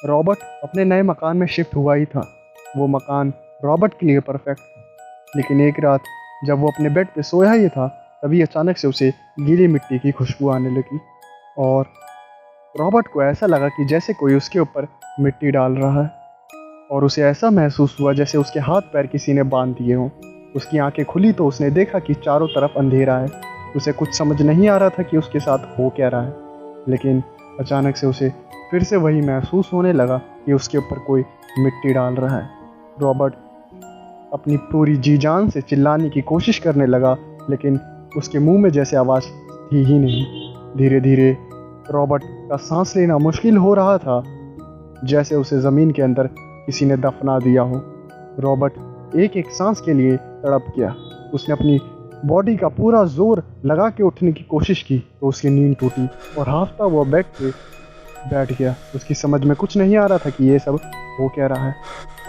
Robert अपने नए मकान में शिफ्ट हुआ ही था। वो मकान रॉबर्ट के लिए परफेक्ट था। लेकिन एक रात जब वो अपने बेड पे सोया ही था, तभी अचानक से उसे गीली मिट्टी की खुशबू आने लगी और रॉबर्ट को ऐसा लगा कि जैसे कोई उसके ऊपर मिट्टी डाल रहा है। और उसे ऐसा महसूस हुआ जैसे उसके हाथ पैर किसी ने बांध दिए हों। उसकी आंखें खुली तो उसने देखा कि चारों तरफ अंधेरा है। उसे कुछ समझ नहीं आ रहा था कि उसके साथ हो क्या रहा है। लेकिन अचानक से उसे फिर से वही महसूस होने लगा कि उसके ऊपर कोई मिट्टी डाल रहा है। रॉबर्ट अपनी पूरी जी जान से चिल्लाने की कोशिश करने लगा, लेकिन उसके मुंह में जैसे आवाज़ थी ही नहीं। धीरे धीरे रॉबर्ट का सांस लेना मुश्किल हो रहा था, जैसे उसे ज़मीन के अंदर किसी ने दफना दिया हो। रॉबर्ट एक एक सांस के लिए तड़प गया। उसने अपनी बॉडी का पूरा जोर लगा के उठने की कोशिश की तो उसकी नींद टूटी और हाफता वो बेड पे बैठ गया। उसकी समझ में कुछ नहीं आ रहा था कि ये सब हो क्या रहा है।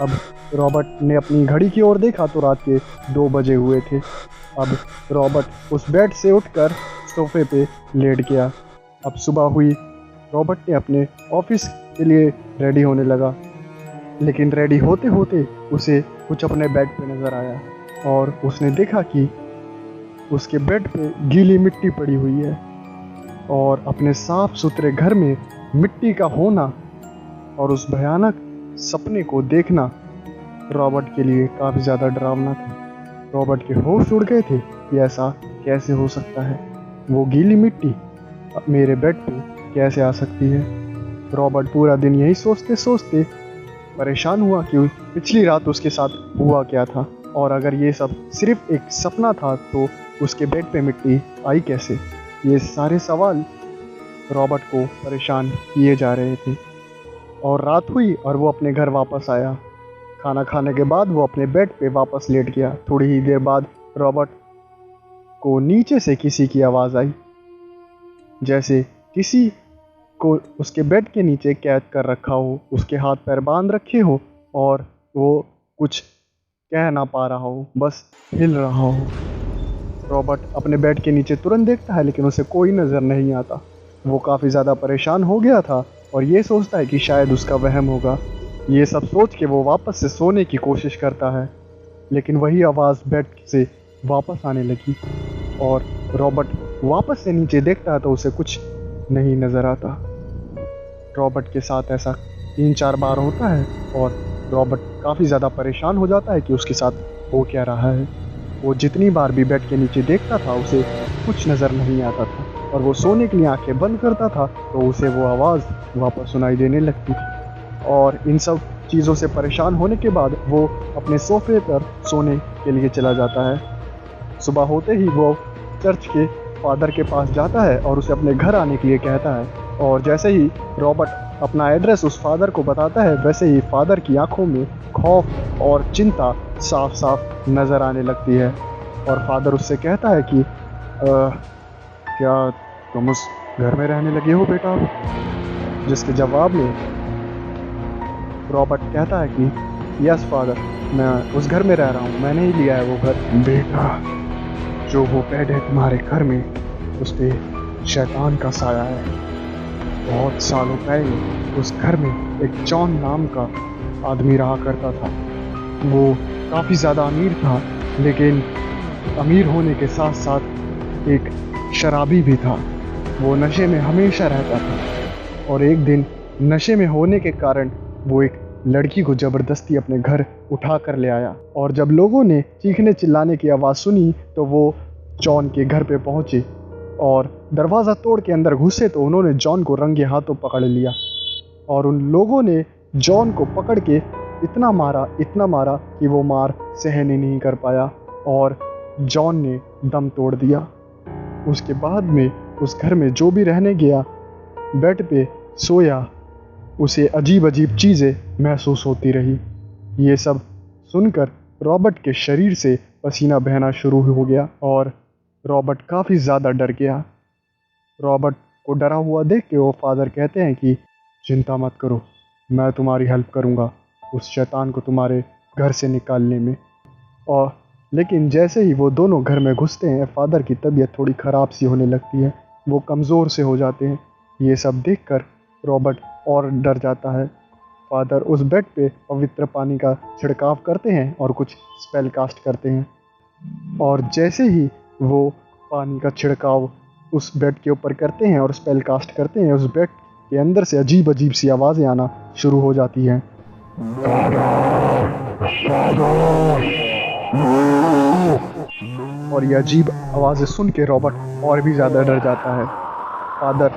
अब रॉबर्ट ने अपनी घड़ी की ओर देखा तो रात के 2 बजे हुए थे। अब रॉबर्ट उस बेड से उठकर सोफे पे लेट गया। अब सुबह हुई। रॉबर्ट ने अपने ऑफिस के लिए रेडी होने लगा, लेकिन रेडी होते होते उसे कुछ अपने बेड पे नज़र आया और उसने देखा कि उसके बेड पे गीली मिट्टी पड़ी हुई है। और अपने साफ सुथरे घर में मिट्टी का होना और उस भयानक सपने को देखना रॉबर्ट के लिए काफ़ी ज़्यादा डरावना था। रॉबर्ट के होश उड़ गए थे कि ऐसा कैसे हो सकता है। वो गीली मिट्टी मेरे बेड पे कैसे आ सकती है। रॉबर्ट पूरा दिन यही सोचते सोचते परेशान हुआ कि पिछली रात उसके साथ हुआ क्या था, और अगर ये सब सिर्फ एक सपना था तो उसके बेड पे मिट्टी आई कैसे। ये सारे सवाल रॉबर्ट को परेशान किए जा रहे थे। और रात हुई और वो अपने घर वापस आया। खाना खाने के बाद वो अपने बेड पे वापस लेट गया। थोड़ी ही देर बाद रॉबर्ट को नीचे से किसी की आवाज़ आई, जैसे किसी को उसके बेड के नीचे कैद कर रखा हो, उसके हाथ पैर बांध रखे हो और वो कुछ कह ना पा रहा हो, बस हिल रहा हो। रॉबर्ट अपने बेड के नीचे तुरंत देखता है, लेकिन उसे कोई नज़र नहीं आता। वो काफ़ी ज़्यादा परेशान हो गया था और ये सोचता है कि शायद उसका वहम होगा। ये सब सोच के वो वापस से सोने की कोशिश करता है, लेकिन वही आवाज़ बेड से वापस आने लगी और रॉबर्ट वापस से नीचे देखता है तो उसे कुछ नहीं नज़र आता। रॉबर्ट के साथ ऐसा 3-4 बार होता है और रॉबर्ट काफ़ी ज़्यादा परेशान हो जाता है कि उसके साथ हो क्या रहा है। वो जितनी बार भी बेड के नीचे देखता था उसे कुछ नज़र नहीं आता था, और वो सोने के लिए आंखें बंद करता था तो उसे वो आवाज़ वापस सुनाई देने लगती थी। और इन सब चीज़ों से परेशान होने के बाद वो अपने सोफे पर सोने के लिए चला जाता है। सुबह होते ही वो चर्च के फादर के पास जाता है और उसे अपने घर आने के लिए कहता है। और जैसे ही रॉबर्ट अपना एड्रेस उस फादर को बताता है, वैसे ही फादर की आंखों में खौफ और चिंता साफ साफ नज़र आने लगती है। और फादर उससे कहता है कि क्या तुम उस घर में रहने लगे हो बेटा? जिसके जवाब में रॉबर्ट कहता है कि यस फादर, मैं उस घर में रह रहा हूँ, मैंने ही लिया है वो घर। बेटा, जो वो बेड है तुम्हारे घर में, उस पर शैतान का साया है। बहुत सालों पहले उस घर में एक जॉन नाम का आदमी रहा करता था। वो काफ़ी ज़्यादा अमीर था, लेकिन अमीर होने के साथ साथ एक शराबी भी था। वो नशे में हमेशा रहता था और एक दिन नशे में होने के कारण वो एक लड़की को ज़बरदस्ती अपने घर उठा कर ले आया। और जब लोगों ने चीखने चिल्लाने की आवाज़ सुनी तो वो जॉन के घर पे पहुँचे और दरवाज़ा तोड़ के अंदर घुसे तो उन्होंने जॉन को रंगे हाथों पकड़ लिया। और उन लोगों ने जॉन को पकड़ के इतना मारा कि वो मार सहन ही नहीं कर पाया और जॉन ने दम तोड़ दिया। उसके बाद में उस घर में जो भी रहने गया, बेड पे सोया, उसे अजीब अजीब चीज़ें महसूस होती रही। ये सब सुनकर रॉबर्ट के शरीर से पसीना बहना शुरू हो गया और रॉबर्ट काफ़ी ज़्यादा डर गया। रॉबर्ट को डरा हुआ देख के वो फादर कहते हैं कि चिंता मत करो, मैं तुम्हारी हेल्प करूँगा उस शैतान को तुम्हारे घर से निकालने में। और लेकिन जैसे ही वो दोनों घर में घुसते हैं, फादर की तबीयत थोड़ी ख़राब सी होने लगती है। वो कमज़ोर से हो जाते हैं। ये सब देखकर रॉबर्ट और डर जाता है फादर उस बेड पे पवित्र पानी का छिड़काव करते हैं और कुछ स्पेल कास्ट करते हैं। और जैसे ही वो पानी का छिड़काव उस बेड के ऊपर करते हैं और स्पेल कास्ट करते हैं, उस बेड के अंदर से अजीब अजीब सी आवाज़ें आना शुरू हो जाती हैं। और ये अजीब आवाज़ें सुन के रॉबर्ट और भी ज़्यादा डर जाता है। फादर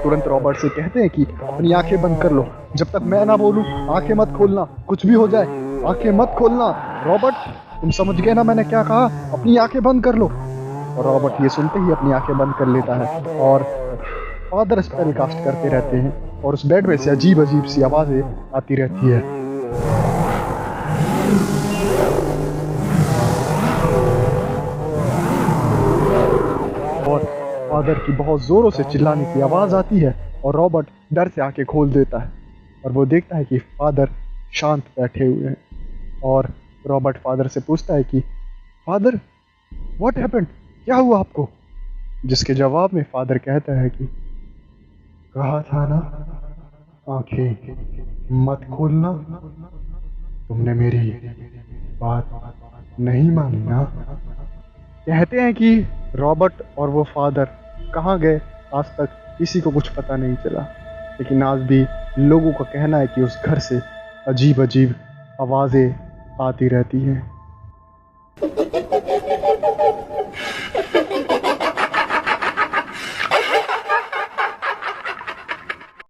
तुरंत रॉबर्ट से कहते हैं कि अपनी आंखें बंद कर लो, जब तक मैं ना बोलूं आंखें मत खोलना, कुछ भी हो जाए आंखें मत खोलना। रॉबर्ट, तुम समझ गए ना मैंने क्या कहा? अपनी आंखें बंद कर लो। और रॉबर्ट ये सुनते ही अपनी आंखें बंद कर लेता है और फादर स्पेल कास्ट करते रहते हैं और उस बेड में से अजीब अजीब सी आवाज़ें आती रहती है। और फादर की बहुत ज़ोरों से चिल्लाने की आवाज़ आती है और रॉबर्ट डर से आंखें खोल देता है और वो देखता है कि फादर शांत बैठे हुए हैं। और रॉबर्ट फादर से पूछता है कि फादर, व्हाट हैपेंड? क्या हुआ आपको? जिसके जवाब में फादर कहता है कि कहा था ना आंखें मत खोलना, तुमने मेरी बात नहीं मानी ना। कहते हैं कि रॉबर्ट और वो फादर कहाँ गए आज तक किसी को कुछ पता नहीं चला, लेकिन आज भी लोगों का कहना है कि उस घर से अजीब अजीब आवाज़ें आती रहती हैं।